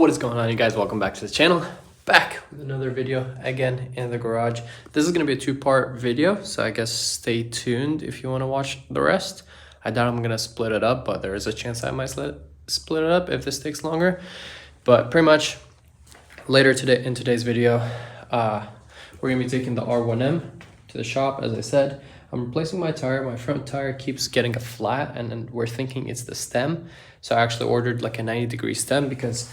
What is going on, you guys? Welcome back to the channel. Back with another video again in the garage. This is going to be a two-part video, so I guess stay tuned if you want to watch the rest. I doubt I'm going to split it up, but there is a chance I might split it up if this takes longer. But pretty much later today in today's video, we're going to be taking the R1M to the shop. As I said, I'm replacing my tire. My front tire keeps getting a flat, and then we're thinking it's the stem. So I actually ordered like a 90-degree stem because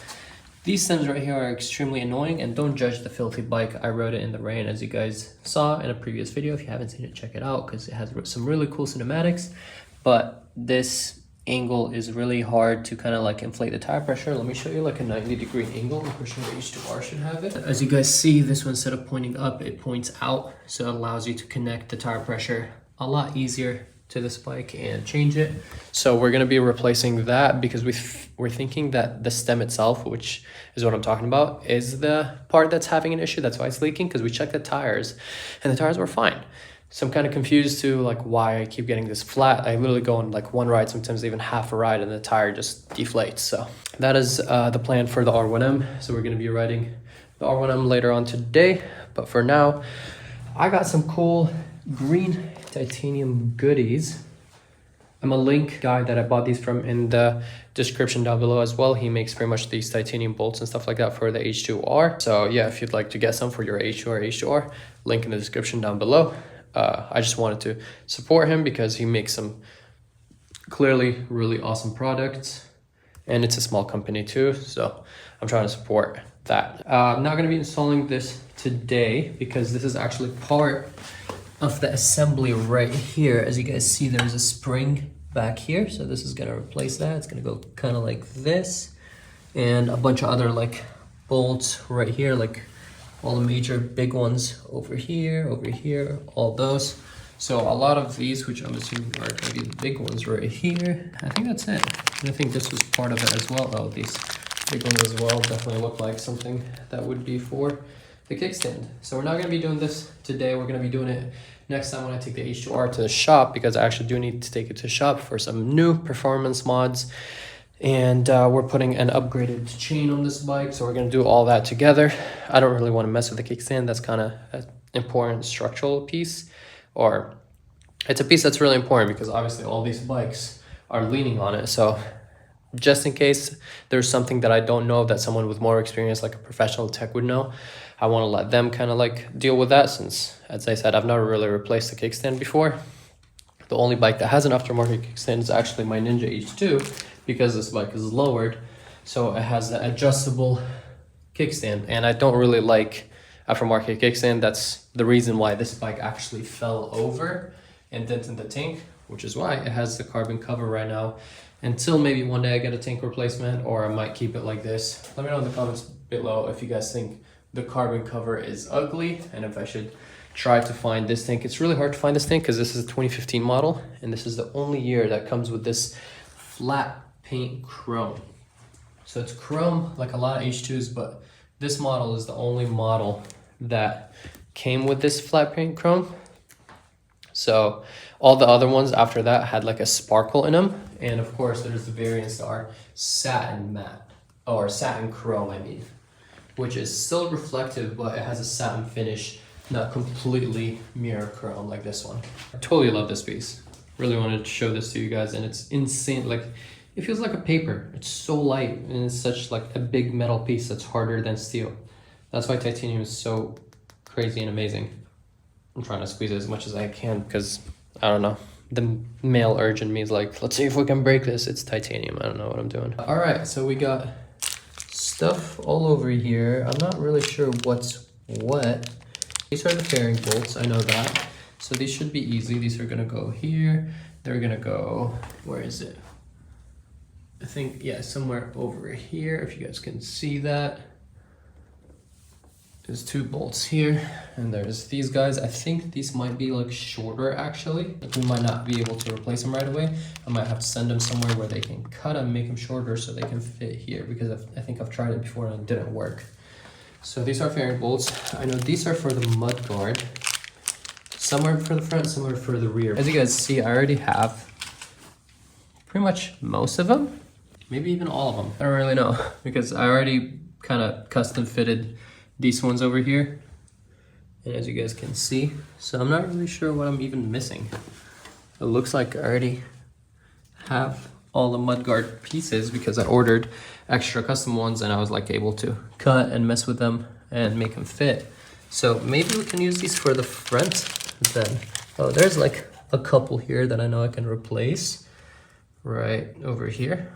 these stems right here are extremely annoying. And don't judge the filthy bike. I rode it in the rain, as you guys saw in a previous video. If you haven't seen it, check it out because it has some really cool cinematics. But this angle is really hard to kind of like inflate the tire pressure. Let me show you like a 90-degree angle. I'm pretty sure the H2R should have it. As you guys see, this one, instead of pointing up, it points out. So it allows you to connect the tire pressure a lot easier to this bike and change it. So we're going to be replacing that because we're thinking that the stem itself, which is what I'm talking about, is the part that's having an issue. That's why it's leaking, because we checked the tires and the tires were fine. So I'm kind of confused to like why I keep getting this flat. I literally go on like one ride, sometimes even half a ride, and the tire just deflates. So that is the plan for the R1M. So we're going to be riding the R1M later on today. But for now, I got some cool green titanium goodies. I'm a link guy that I bought these from in the description down below as well. He makes pretty much these titanium bolts and stuff like that for the H2R. So yeah, if you'd like to get some for your H2R, link in the description down below. I just wanted to support him because he makes some clearly really awesome products, and it's a small company too, so I'm trying to support that. I'm not going to be installing this today because this is actually part of the assembly right here. As you guys see, there's a spring back here, so this is going to replace that. It's going to go kind of like this, and a bunch of other like bolts right here, like all the major big ones over here, all those. So a lot of these, which I'm assuming are going to be the big ones right here. I think that's it. And I think this was part of it as well. Oh, these big ones as well definitely look like something that would be for the kickstand. So we're not going to be doing this today. We're going to be doing it next time when I take the H2R to the shop, because I actually do need to take it to the shop for some new performance mods. And we're putting an upgraded chain on this bike, so we're going to do all that together. I don't really want to mess with the kickstand. That's kind of an important structural piece, or it's a piece that's really important because obviously all these bikes are leaning on it. So just in case there's something that I don't know that someone with more experience, like a professional tech, would know, I want to let them kind of like deal with that, since, as I said, I've never really replaced the kickstand before. The only bike that has an aftermarket kickstand is actually my Ninja H2, because this bike is lowered, so it has the adjustable kickstand, and I don't really like aftermarket kickstand. That's the reason why this bike actually fell over and dented the tank, which is why it has the carbon cover right now, until maybe one day I get a tank replacement, or I might keep it like this. Let me know in the comments below if you guys think the carbon cover is ugly, and if I should try to find this tank. It's really hard to find this tank because this is a 2015 model, and this is the only year that comes with this flat paint chrome. So it's chrome like a lot of H2s, but this model is the only model that came with this flat paint chrome. So all the other ones after that had like a sparkle in them, and of course there's the variants that are satin matte, or satin chrome I mean, which is still reflective, but it has a satin finish, not completely mirror chrome like this one. I totally love this piece. Really wanted to show this to you guys, and it's insane. Like, it feels like a paper. It's so light, and it's such like a big metal piece that's harder than steel. That's why titanium is so crazy and amazing. I'm trying to squeeze it as much as I can because, I don't know, the male urge in me is like, let's see if we can break this. It's titanium. I don't know what I'm doing. All right, so we got stuff all over here. I'm not really sure what's what. These are the fairing bolts, I know that. So these should be easy. These are gonna go here. They're gonna go, where is it? I think, yeah, somewhere over here, if you guys can see that. There's two bolts here, and there's these guys. I think these might be like shorter actually. Like, we might not be able to replace them right away. I might have to send them somewhere where they can cut them, make them shorter so they can fit here, because I think I've tried it before and it didn't work. So these are fairing bolts. I know these are for the mud guard. Some are for the front, some are for the rear. As you guys see, I already have pretty much most of them. Maybe even all of them. I don't really know because I already kind of custom fitted these ones over here. And as you guys can see, so I'm not really sure what I'm even missing. It looks like I already have all the mudguard pieces because I ordered extra custom ones and I was like able to cut and mess with them and make them fit. So maybe we can use these for the front then. Oh, there's like a couple here that I know I can replace right over here.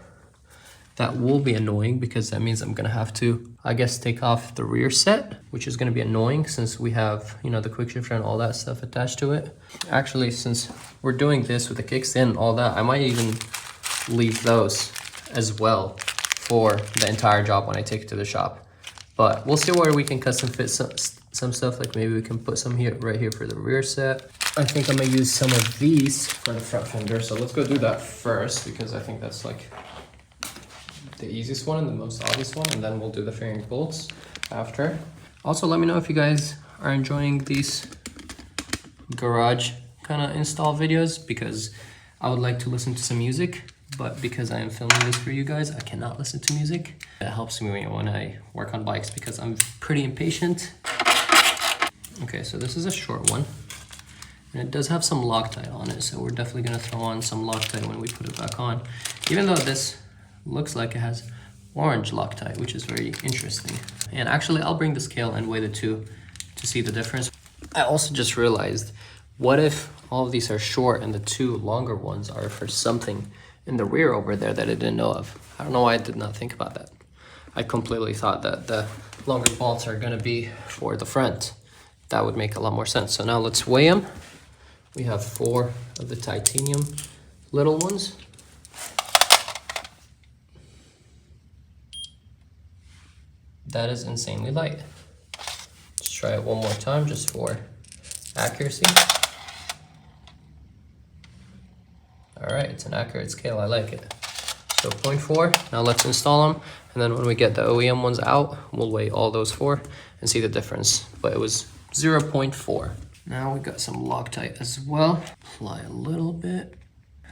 That will be annoying because that means I'm gonna have to, I guess, take off the rear set, which is gonna be annoying since we have, you know, the quick shifter and all that stuff attached to it. Actually, since we're doing this with the kickstand and all that, I might even leave those as well for the entire job when I take it to the shop. But we'll see where we can custom fit some stuff, like maybe we can put some here, right here for the rear set. I think I'm gonna use some of these for the front fender. So let's go do that first because I think that's like the easiest one and the most obvious one, and then we'll do the fairing bolts after. Also, let me know if you guys are enjoying these garage kind of install videos because I would like to listen to some music, but because I am filming this for you guys, I cannot listen to music. It helps me when I work on bikes because I'm pretty impatient. Okay, so this is a short one and it does have some Loctite on it, so we're definitely gonna throw on some Loctite when we put it back on, even though this looks like it has orange Loctite, which is very interesting. And actually, I'll bring the scale and weigh the two to see the difference. I also just realized, what if all of these are short and the two longer ones are for something in the rear over there that I didn't know of? I don't know why I did not think about that. I completely thought that the longer bolts are gonna be for the front. That would make a lot more sense. So now let's weigh them. We have 4 of the titanium little ones. That is insanely light. Let's try it one more time just for accuracy. All right, it's an accurate scale, I like it. So 0.4, now let's install them. And then when we get the OEM ones out, we'll weigh all those 4 and see the difference. But it was 0.4. Now we got some Loctite as well. Apply a little bit.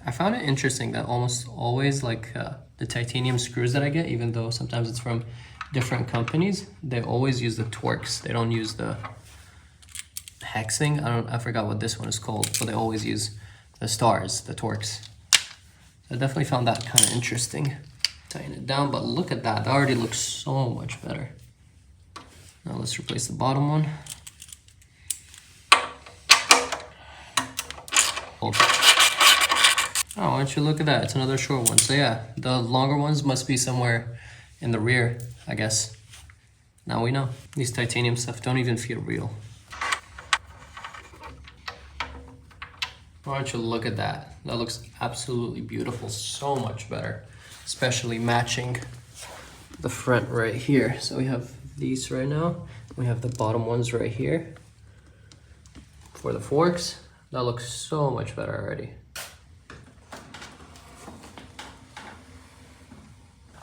I found it interesting that almost always like the titanium screws that I get, even though sometimes it's from different companies, they always use the Torx. They don't use the hexing. I forgot what this one is called, but they always use the stars, the Torx. I definitely found that kind of interesting. Tighten it down, but look at that. That already looks so much better. Now let's replace the bottom one. Oh, why don't you look at that? It's another short one. So yeah, the longer ones must be somewhere in the rear, I guess. Now we know. These titanium stuff don't even feel real. Why don't you look at that? That looks absolutely beautiful. So much better. Especially matching the front right here. So we have these right now. We have the bottom ones right here for the forks. That looks so much better already.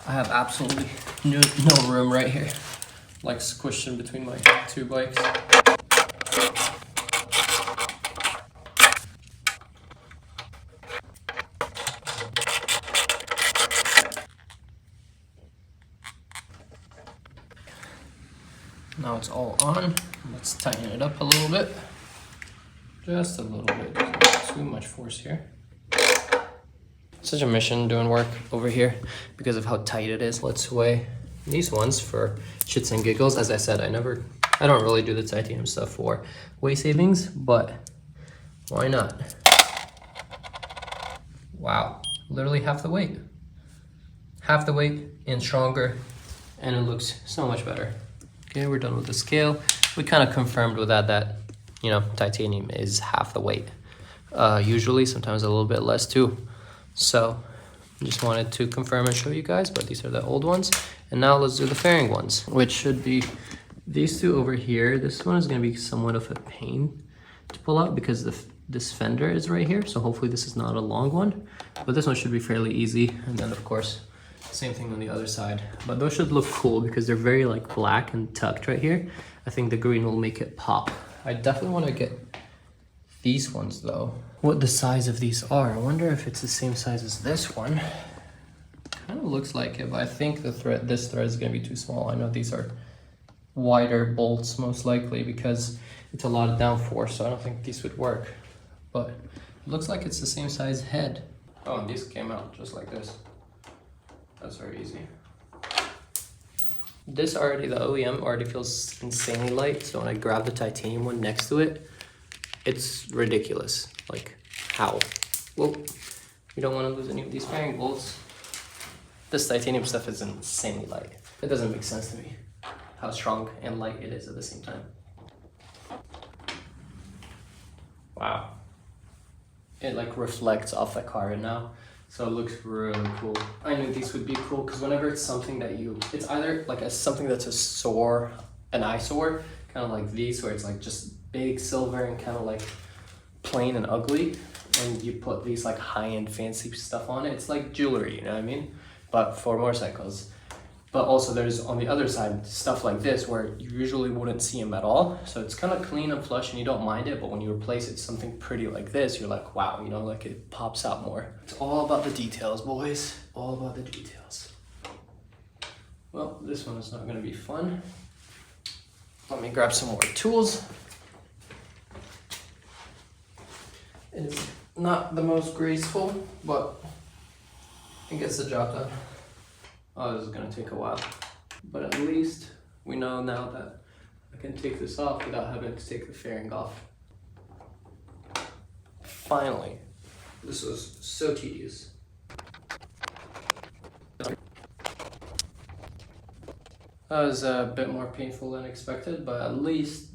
I have absolutely no room right here. Like squished in between my 2 bikes. Now it's all on. Let's tighten it up a little bit. Just a little bit. There's not too much force here. Such a mission doing work over here because of how tight it is. Let's weigh these ones for shits and giggles. As I said, I don't really do the titanium stuff for weight savings, but why not? Wow, literally half the weight. Half the weight and stronger, and it looks so much better. Okay, we're done with the scale. We kind of confirmed with that, you know, titanium is half the weight. Usually, sometimes a little bit less too. So just wanted to confirm and show you guys, but these are the old ones. And now let's do the fairing ones, which should be these 2 over here. This one is going to be somewhat of a pain to pull out because this fender is right here. So hopefully this is not a long one, but this one should be fairly easy. And then of course, same thing on the other side. But those should look cool because they're very like black and tucked right here. I think the green will make it pop. I definitely want to get these ones though. What the size of these are. I wonder if it's the same size as this one. kind of looks like it, but I think this thread is gonna be too small. I know these are wider bolts most likely because it's a lot of downforce, so I don't think these would work. But it looks like it's the same size head. Oh, and these came out just like this. That's very easy. This already, the OEM already feels insanely light, so when I grab the titanium one next to it, it's ridiculous. Like, how? Well, you don't want to lose any of these fairing bolts. This titanium stuff is insanely light. It doesn't make sense to me how strong and light it is at the same time. Wow. It like reflects off the carbon now, so it looks really cool. I knew these would be cool because whenever it's something that it's either like something that's an eyesore, kind of like these, where it's like just big silver and kind of like plain and ugly, and you put these like high-end fancy stuff on it. It's like jewelry, you know what I mean? But for motorcycles. But also there's on the other side stuff like this where you usually wouldn't see them at all. So it's kind of clean and flush and you don't mind it, but when you replace it something pretty like this, you're like, wow, you know, like it pops out more. It's all about the details, boys. All about the details. Well, this one is not gonna be fun. Let me grab some more tools. It's not the most graceful, but it gets the job done. Oh, this is gonna take a while, but at least we know now that I can take this off without having to take the fairing off. Finally, this was so tedious. That was a bit more painful than expected, but at least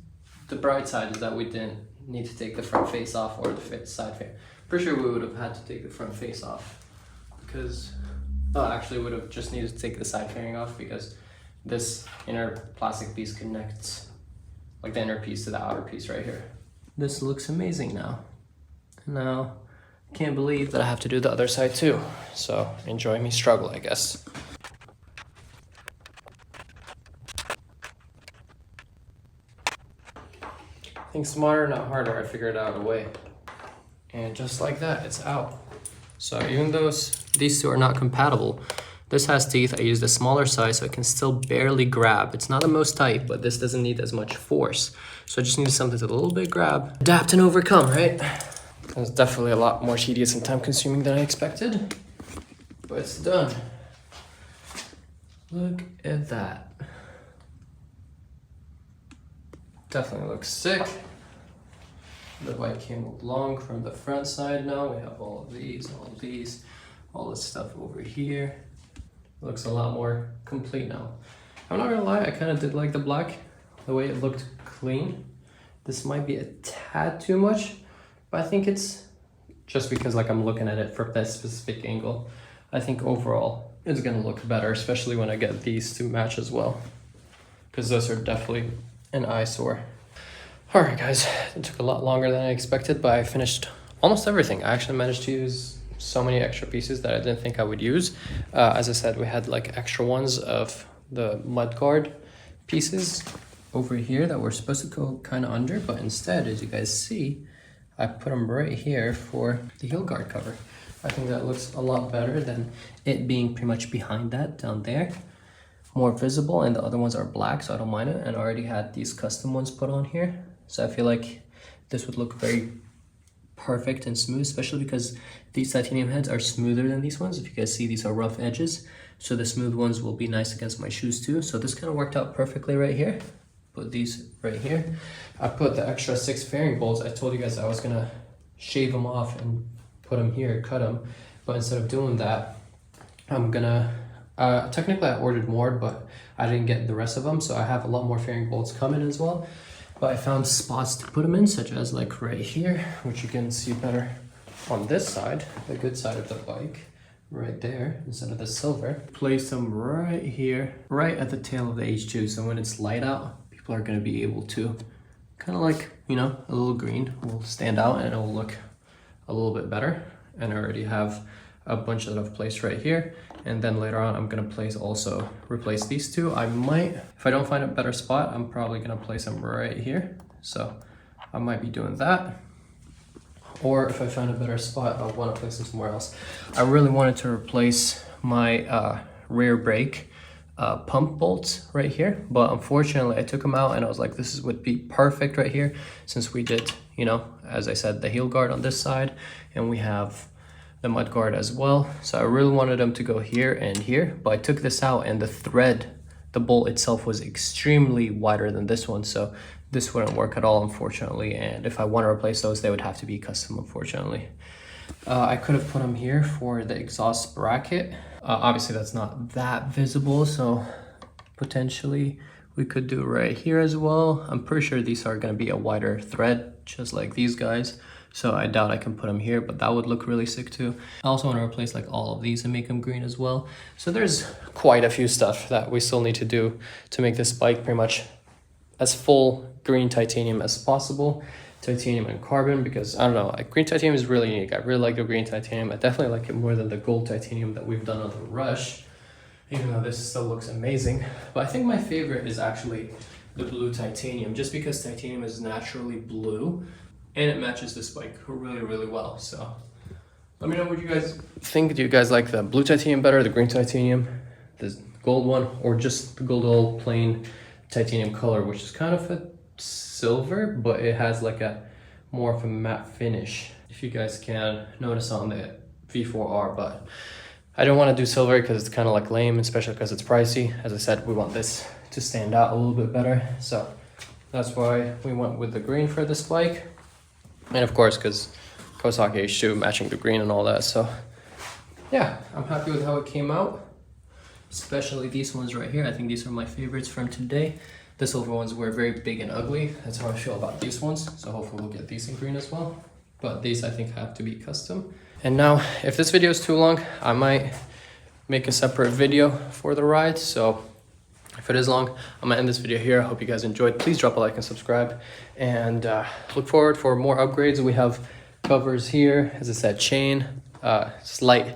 the bright side is that we didn't need to take the front face off or the side face. Pretty sure we would have had to take the front face off because actually would have just needed to take the side fairing off because this inner plastic piece connects like the inner piece to the outer piece right here. This looks amazing now. Now, I can't believe that I have to do the other side too. So enjoy me struggle, I guess. Think smarter, not harder. I figured out a way. And just like that, it's out. So even though these two are not compatible, this has teeth. I used a smaller size so I can still barely grab. It's not the most tight, but this doesn't need as much force. So I just need something to a little bit grab, adapt and overcome, right? It's definitely a lot more tedious and time consuming than I expected, but it's done. Look at that. Definitely looks sick. The bike came along from the front side now. We have all of these, all this stuff over here. Looks a lot more complete now. I'm not gonna lie, I kind of did like the black, the way it looked clean. This might be a tad too much, but I think it's just because like I'm looking at it from that specific angle. I think overall it's gonna look better, especially when I get these to match as well, because those are definitely an eyesore. All right, guys, it took a lot longer than I expected, but I finished almost everything. I actually managed to use so many extra pieces that I didn't think I would use. As I said, we had like extra ones of the mudguard pieces over here that were supposed to go kind of under, but instead, as you guys see, I put them right here for the heel guard cover. I think that looks a lot better than it being pretty much behind that down there. More visible, and the other ones are black, so I don't mind it. And I already had these custom ones put on here. So I feel like this would look very perfect and smooth, especially because these titanium heads are smoother than these ones. If you guys see, these are rough edges. So the smooth ones will be nice against my shoes too. So this kind of worked out perfectly right here. Put these right here. I put the extra 6 fairing bolts. I told you guys I was gonna shave them off and put them here, cut them. But instead of doing that, I'm gonna, technically I ordered more, but I didn't get the rest of them. So I have a lot more fairing bolts coming as well. But I found spots to put them in, such as like right here, which you can see better on this side, the good side of the bike, right there, instead of the silver. Place them right here, right at the tail of the H2. So when it's light out, people are gonna be able to kind of like, you know, a little green will stand out and it will look a little bit better. And I already have a bunch that I've placed right here. And then later on, I'm gonna replace these two. I might, if I don't find a better spot, I'm probably gonna place them right here. So I might be doing that. Or if I find a better spot, I wanna place them somewhere else. I really wanted to replace my rear brake pump bolts right here, but unfortunately I took them out and I was like, this would be perfect right here, since we did, you know, as I said, the heel guard on this side and we have the mud guard as well. So I really wanted them to go here and here, but I took this out and the thread, the bolt itself was extremely wider than this one, so this wouldn't work at all, unfortunately. And if I want to replace those, they would have to be custom, unfortunately. I could have put them here for the exhaust bracket. Obviously that's not that visible, so potentially we could do right here as well. I'm pretty sure these are going to be a wider thread, just like these guys, so I doubt I can put them here, but that would look really sick too. I also want to replace like all of these and make them green as well. So there's quite a few stuff that we still need to do to make this bike pretty much as full green titanium as possible. Titanium and carbon, because I don't know, like, green titanium is really unique. I really like the green titanium. I definitely like it more than the gold titanium that we've done on the Rush, even though this still looks amazing. But I think my favorite is actually the blue titanium, just because titanium is naturally blue and it matches this bike really, really well. So let me know what you guys think. Do you guys like the blue titanium better, the green titanium, the gold one, or just the gold old plain titanium color, which is kind of a silver, but it has like a more of a matte finish, if you guys can notice on the V4R. But I don't want to do silver because it's kind of like lame, especially because it's pricey. As I said, we want this to stand out a little bit better, so that's why we went with the green for this bike. And of course, because Kawasaki H2 matching the green and all that. So yeah, I'm happy with how it came out, especially these ones right here. I think these are my favorites from today. The silver ones were very big and ugly. That's how I feel about these ones. So hopefully we'll get these in green as well. But these I think have to be custom. And now, if this video is too long, I might make a separate video for the ride. So if it is long, I'm gonna end this video here. I hope you guys enjoyed. Please drop a like and subscribe. And look forward for more upgrades. We have covers here, as I said, chain, slight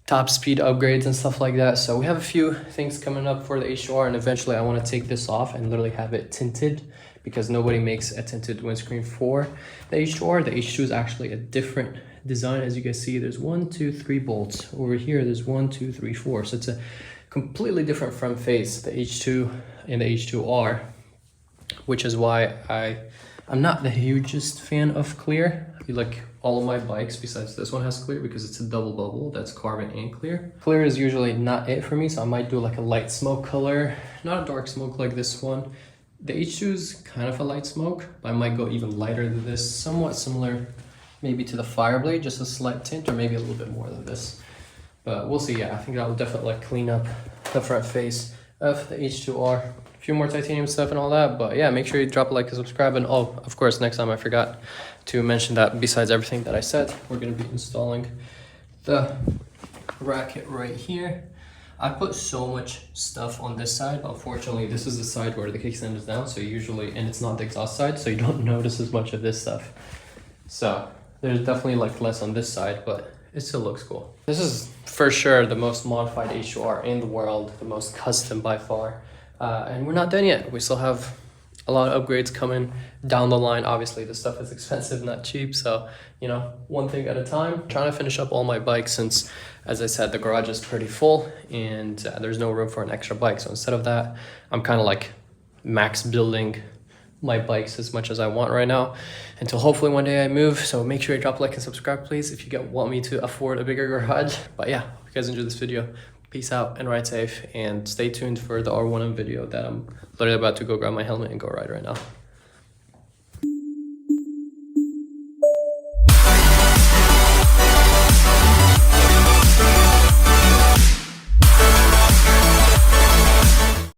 top speed upgrades and stuff like that. So we have a few things coming up for the H2R, and eventually I want to take this off and literally have it tinted, because nobody makes a tinted windscreen for the H2R. The H2 is actually a different design. As you guys see, there's 1, 2, 3 bolts. Over here there's 1, 2, 3, 4. So it's a completely different front face, the H2 and the H2R, which is why I'm not the hugest fan of clear. I feel like all of my bikes besides this one has clear, because it's a double bubble that's carbon and clear. Clear is usually not it for me, so I might do like a light smoke color, not a dark smoke like this one. The H2 is kind of a light smoke, but I might go even lighter than this, somewhat similar maybe to the Fireblade, just a slight tint, or maybe a little bit more than this. But we'll see. Yeah, I think that will definitely like clean up the front face of the H2R. A few more titanium stuff and all that, but yeah, make sure you drop a like and subscribe. And oh, of course, next time I forgot to mention that besides everything that I said, we're going to be installing the bracket right here. I put so much stuff on this side, but unfortunately this is the side where the kickstand is down, so usually, and it's not the exhaust side, so you don't notice as much of this stuff. So there's definitely like less on this side, but it still looks cool. This is for sure the most modified H2R in the world, the most custom by far. And we're not done yet. We still have a lot of upgrades coming down the line. Obviously, this stuff is expensive, not cheap. So, you know, one thing at a time. I'm trying to finish up all my bikes since, as I said, the garage is pretty full and there's no room for an extra bike. So instead of that, I'm kind of like max building my bikes as much as I want right now until hopefully one day I move. So make sure you drop a like and subscribe, please, if you want me to afford a bigger garage. But yeah, hope you guys enjoyed this video. Peace out and ride safe, and stay tuned for the R1M video that I'm literally about to go grab my helmet and go ride right now.